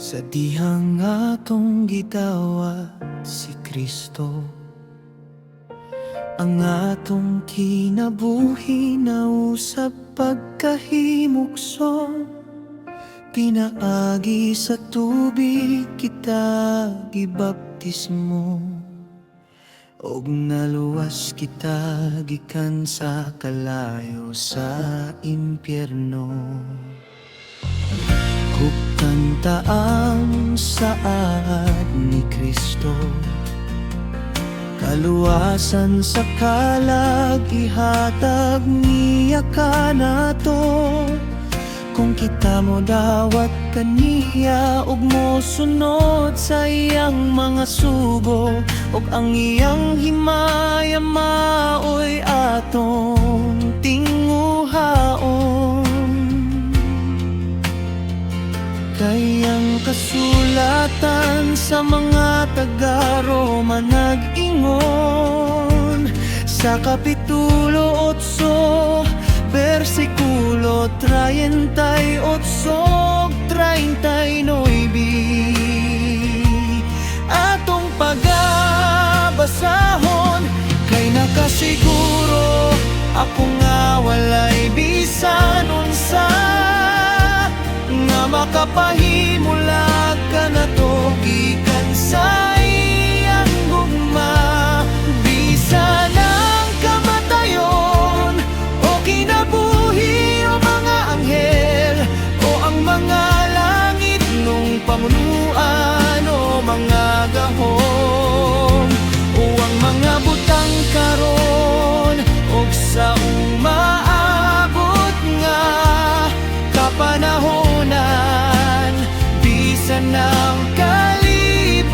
Sa dihang atong gidawat si Kristo, ang atong kinabuhi na usab pagkahimugso. Pinaagi sa tubig kita gibaptismo, og naluwas kita gikan sa kalayo sa impyerno. Kukanta ang saad ni Kristo, kaluwasan sa kalag ihatag niya ka nato. Kung kita mo dawat kaniya, ug mo sunod sa iyang mga sugo, ug ang iyang himaya maoy atong tinguhaon. Kayang kasulatan sa mga taga-Roma nag-ingon sa Kapitulo 8, versikulo 38, 39. Atong pagabasahon, kay nakasiguro ako nga walay bisan unsa nga makapahimulag ka na to gikan sa iyang gugma. Bisan ang kamatayon o kinabuhi o mga anghel o ang mga langit nung pamunuan o mga gahom o ang mga butang karon o sa umaabot nga kapanahonan. Bisan ng kalibutan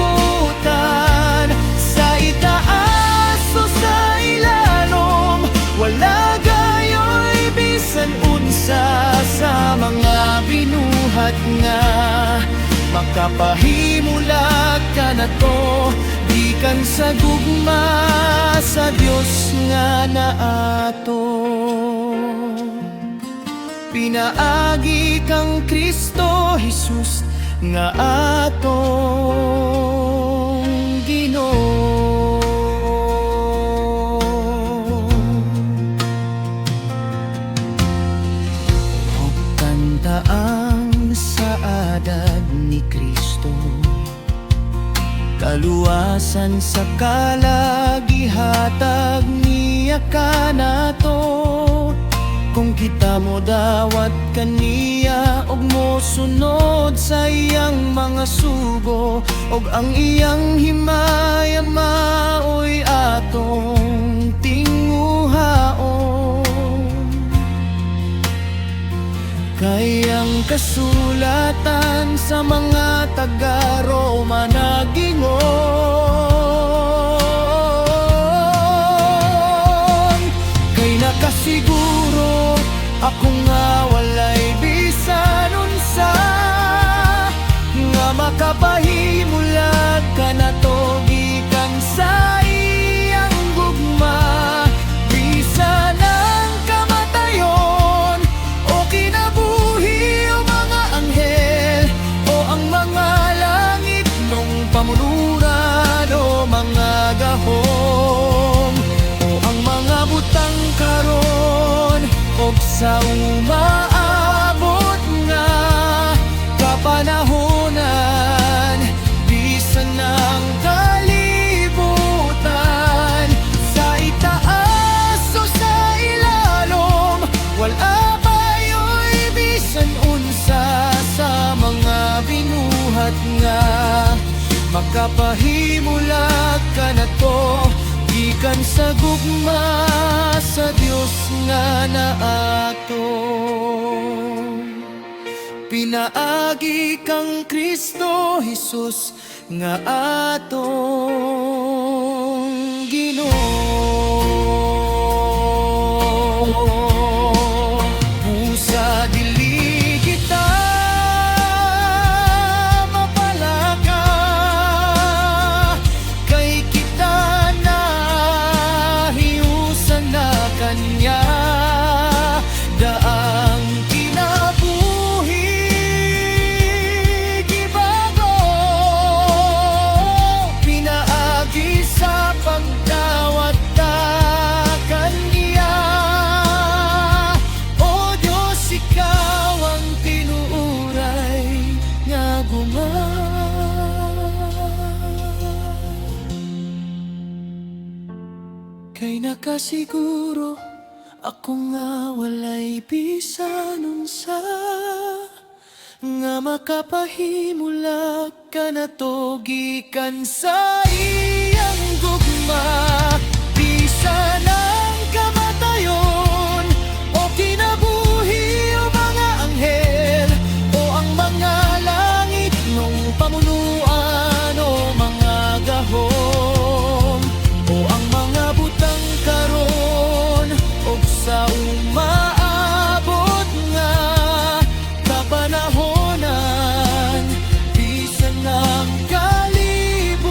sa itaas o sa ilalom, wala gayoy bisan unsa sa mga binuhat nga makapahimulat ka na to gikan sa gugma sa Dios nga naato. Pinaagi kang Kristo Jesus nga atong Ginoo. Og kanta ang saadad ni Kristo, kaluwasan sa kalag ihatag niya ka nato. Kung kita mo dawat kaniya, og mo sunod sa iyang mga sugo, og ang iyang himaya maoy atong tinguhaon. Kayang kasulatan sa mga taga-Roma nag-ingon, kay nakasiguro ako nga walay bisan unsa nga makapahimulat ka na to gikan sa iyang gugma. Bisan ang kamatayon o kinabuhi o mga anghel o ang mga langit nung pamunuran o mga gahom o ang mga butang karon og sa umaabot nga kapanahonan. Bisan ng kalibutan sa itaas o sa ilalom, wala payoy bisan unsa sa mga binuhat nga makapahimulat ka na to gikan sa gugma sa Dios nga naato. Pinaagi kang Kristo Jesus nga atong Ginoo. Busa dili kita mapalaka, kay kita na hiusan na kanya. Daang kinabuhi Dito'y nakasiguro, ako nga walay bisan unsa nga makapahimulag ka na to gikan sa iyang gugma. Bisan ang kamatayon o kinabuhi o mga anghel o ang mga langit nung pamunuan o mga gahom o ang mga butang karon o sa umaabot nga kapanahonan. Bisan ang kalibutan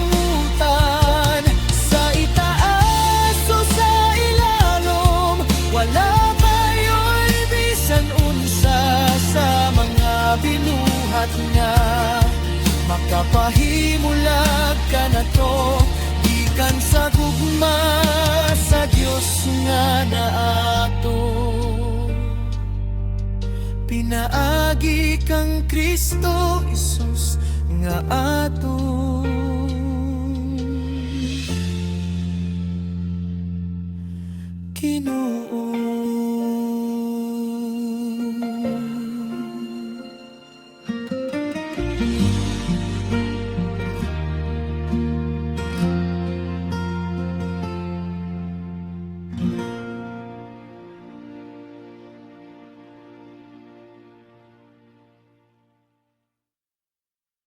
sa itaas o sa ilalom, wala kayo'y bisan unsa sa mga binuhat nga makapahimulag ka na to gikan sa gugma sa Dios nga naato. Pinaagi kang Kristo Jesus nga ato